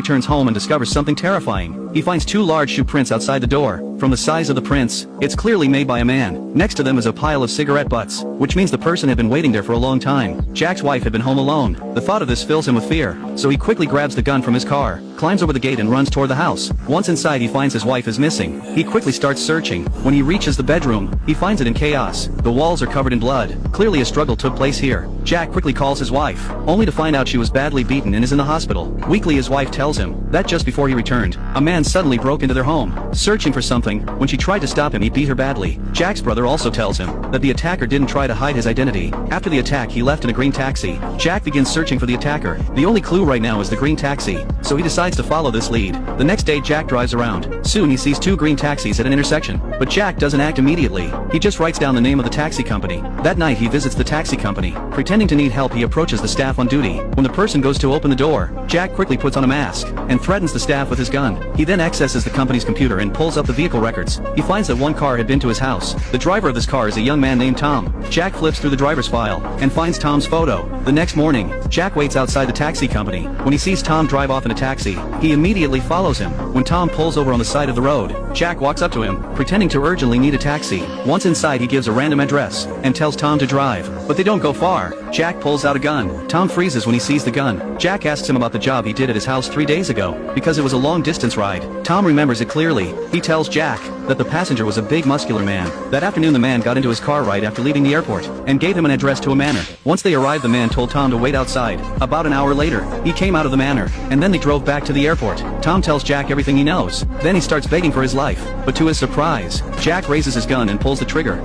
returns home and discovers something terrifying. He finds 2 large shoe prints outside the door. From the size of the prints, it's clearly made by a man. Next to them is a pile of cigarette butts, which means the person had been waiting there for a long time. Jack's wife had been home alone. The thought of this fills him with fear, so he quickly grabs the gun from his car, climbs over the gate and runs toward the house. Once inside, he finds his wife is missing. He quickly starts searching. When he reaches the bedroom, he finds it in chaos. The walls are covered in blood. Clearly a struggle took place here. Jack quickly calls his wife, only to find out she was badly beaten and is in the hospital. Weakly, his wife tells him that just before he returned, a man suddenly broke into their home, searching for something. When she tried to stop him, he beat her badly. Jack's brother also tells him that the attacker didn't try to hide his identity. After the attack, he left in a green taxi. Jack begins searching for the attacker. The only clue right now is the green taxi, so he decides to follow this lead. The next day, Jack drives around. Soon he sees 2 green taxis at an intersection, but Jack doesn't act immediately. He just writes down the name of the taxi company. That night, he visits the taxi company. Pretending to need help, he approaches the staff on duty. When the person goes to open the door, Jack quickly puts on a mask and threatens the staff with his gun. He then accesses the company's computer and pulls up the vehicle records. He finds that 1 car had been to his house. The driver of this car is a young man named Tom. Jack flips through the driver's file and finds Tom's photo. The next morning, Jack waits outside the taxi company. When he sees Tom drive off in a taxi, he immediately follows him. When Tom pulls over on the side of the road, Jack walks up to him, pretending to urgently need a taxi. Once inside, he gives a random address and tells Tom to drive, but they don't go far. Jack pulls out a gun. Tom freezes when he sees the gun. Jack asks him about the job he did at his house 3 days ago, because it was a long-distance ride. Tom remembers it clearly. He tells Jack that the passenger was a big muscular man. That afternoon, the man got into his car right after leaving the airport and gave him an address to a manor. Once they arrived, the man told Tom to wait outside. About an hour later, he came out of the manor, and then they drove back to the airport. Tom tells Jack everything he knows. Then he starts begging for his life, but to his surprise, Jack raises his gun and pulls the trigger.